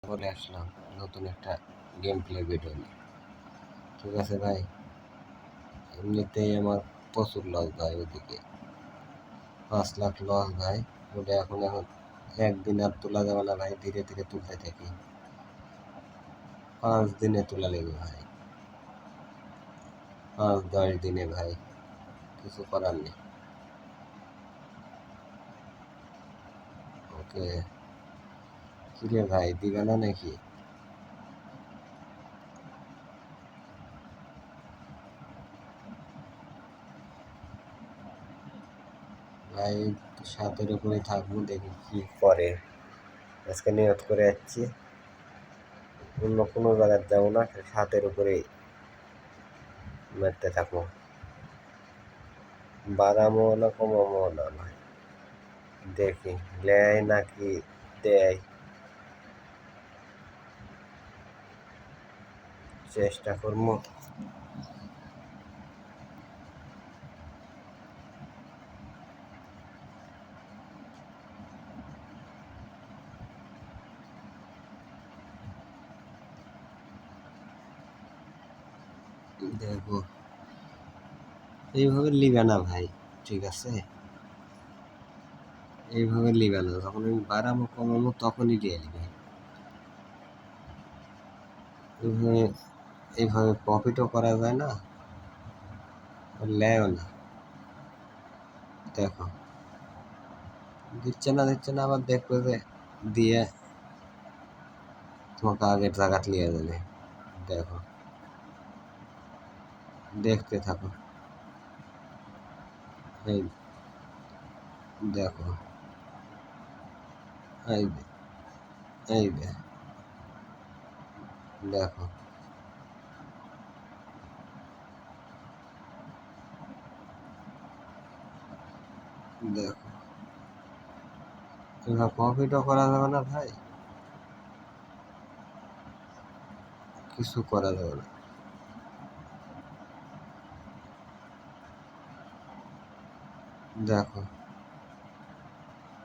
বলে আসলাম নতুন একটা গেম প্লে ভিডিও নিয়ে। ঠিক আছে ভাই, এমনিতেই আমার প্রচুর লস ভাই, ওদিকে 5 লাখ লস ভাই। ওটা এখন একদিন আর তোলা যাবে না ভাই, ধীরে ধীরে তুলতে থাকি। 5 দিনে তোলা লেগে ভাই, 5-10 দিনে ভাই, কিছু করার নেই। ওকে, কিরে ভাই, দিবে না নাকি? ভাই 7-এর উপরে থাকবো, দেখি কি করে। আজকে নিয়ত করে যাচ্ছি, অন্য কোনো জায়গায় যাবো না, 7-এর উপরেই মারতে থাকবো। বাড়ামো না কমামো না ভাই, দেখি নেয় নাকি দেয়, চেষ্টা করবো। দেখো, এইভাবে লিবে না ভাই, ঠিক আছে? এইভাবে লিবে না, যখন আমি বাড়ামো কমামো তখনই দিয়ে লিবে। এইভাবে এইভাবে প্রফিটও করা যায় না, লেও না। দেখো, দিচ্ছে না, আবার দেখবে যে দিয়ে তোমাকে আগের জায়গা নিয়ে যাবে। দেখো, দেখতে থাকো। এই দেখো, এই দে, এই দে, দেখো, দেখো, এবার প্রফিটও করা যাবে না ভাই, কিছু করা যাবে না। দেখো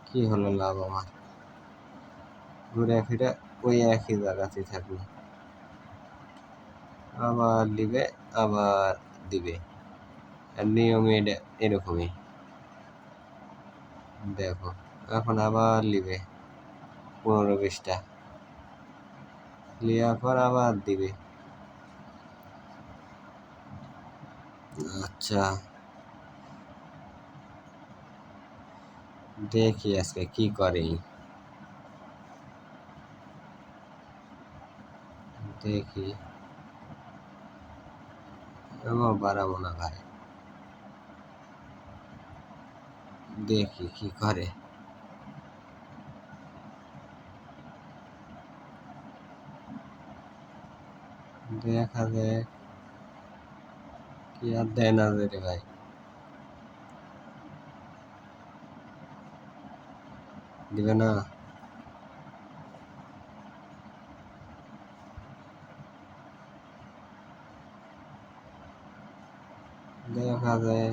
কি হলো লাভ আমার, ঘুরে ফিরে ওই একই জায়গাতেই থাকলো, আবার দিবে, আবার দিবে। আর নিয়ম এরকমই। দেখো, এখন আবার লিবে 15-20টা, লিয়ার পর আবার দিবে। আচ্ছা, দেখি আজকে কি করে, দেখি। এবার বাড়াবো না ভাই, দেখি কি করে। দেখা যাক, কি আর দেয় না রে ভাই। দিবে না, দেখা যায়।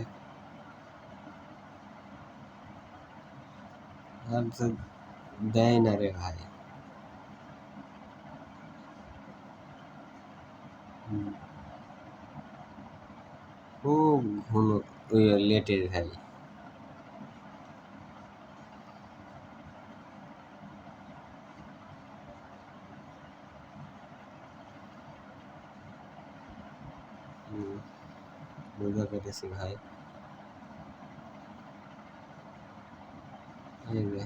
আর তো দেয় না রে ভাই। খুব ঘন ওই লেটে ভাই। বুঝতে পেরেছি ভাই। এই যে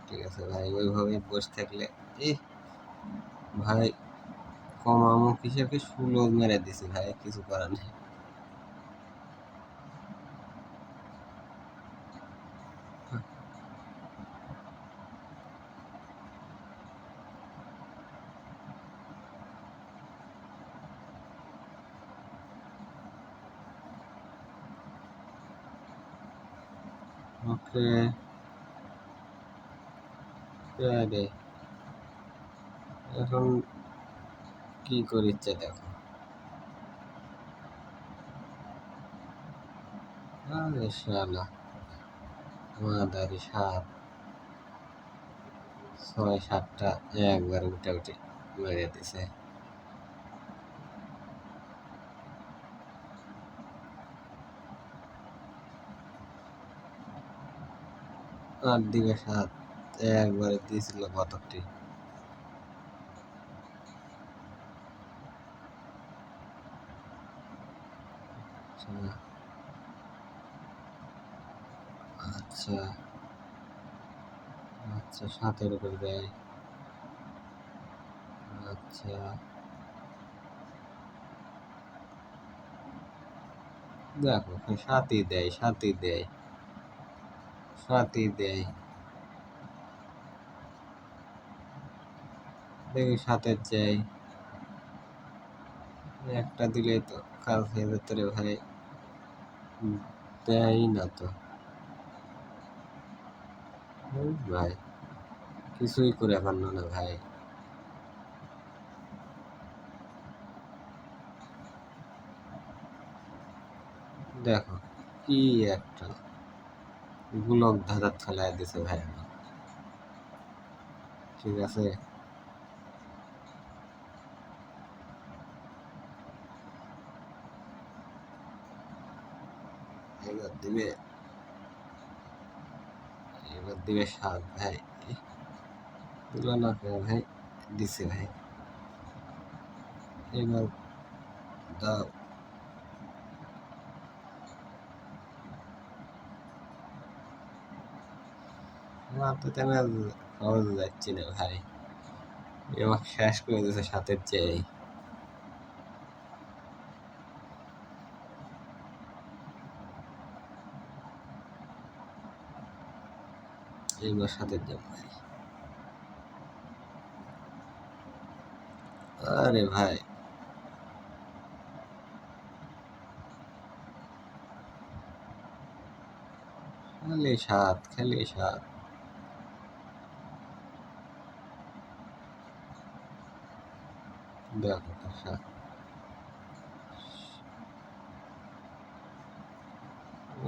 ঠিক আছে ভাই, ওইভাবে বসে থাকলে এই ভাই, কমামো কিসের, কি সুলো মেরে দিছি ভাই, কিছু করার নেই। ওকে, রে এখন কি করিচ্ছে দেখো। আরে শালা মাদারি সাত 6-7টা একবার উঠে উঠে মেরে দিছে। আর দিকে সাত একবারে দিয়েছিল কতকটি। আচ্ছা আচ্ছা, 7-এর উপর দেয়। আচ্ছা দেখো 7ই দেয়, 7ই দেয়, 7ই দেয়। দেখি 7-এর যাই, একটা দিলেই তো কাজ হয়ে যেত রে ভাই। দেয়ই না তো ভাই, কিছুই করে পারলো না ভাই। দেখো কি একটা গুলক ধাঁধাত ফেলাই দিছে ভাই আমার। ঠিক আছে, এবার দিবে, এবার দিবে 7 ভাই। দিল না কে ভাই? দিছে ভাই। এবার দাও। মারতে না সহজে যাচ্ছি না ভাই, এবার শেষ করে দিয়েছে 7-এর চেয়ে। এইবার 7-এর যাব ভাই। আরে ভাই খালি 7, খালি 7। দেখো 7,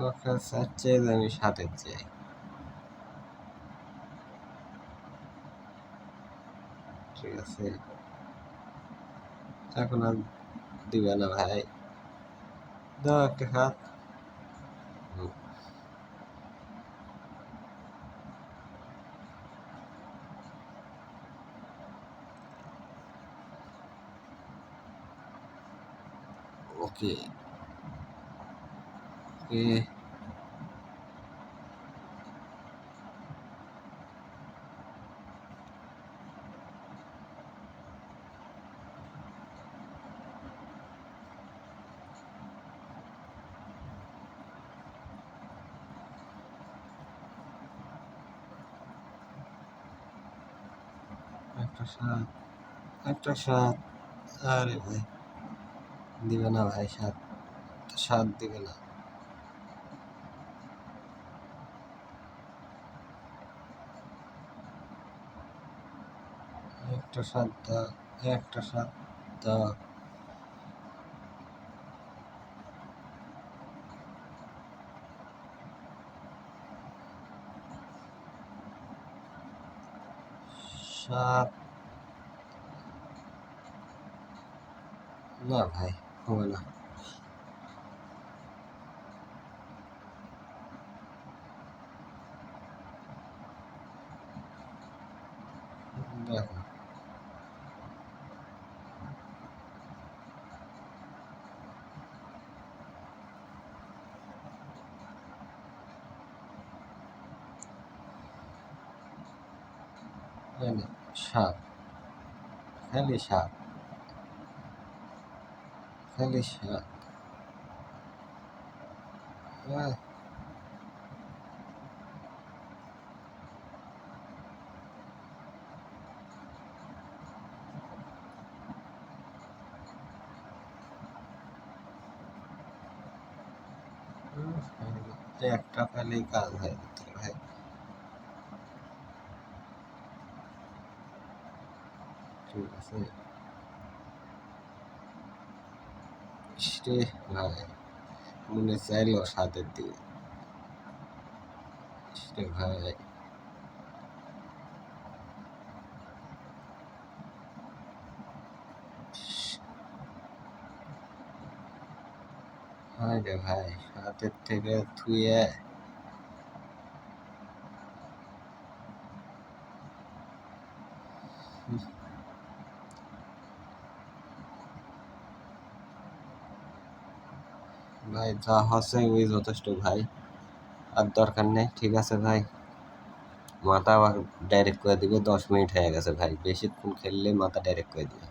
ওকে চাচ্ছে যে আমি 7-এর চাই। ঠিক আছে, এখন আর দিবে না ভাই। দাও একটা 7। ওকে ওকে, একটা 7, একটা 7। আরে ভাই দিবে না ভাই, 7, 7 দিবে না। একটা 7 দাও, একটা 7 দাও। 7 না ভাই, হবে না। দেখো এনে 7, খালি 7, খালি 7। একটা পেলেই কাজ হয়ে যেত ভাই। ঠিক আছে ভাই, মনে চাইলো সাথের দিয়ে ভাই। রে ভাই হাতের থেকে থুয়ে ভাই যা হচ্ছে ওই যথেষ্ট ভাই, আর দরকার নেই। ঠিক আছে ভাই, মাথা আবার ডাইরেক্ট করে দিবে। 10 মিনিট হয়ে গেছে ভাই, বেশিক্ষণ খেললে মাথা ডাইরেক্ট করে দিবে।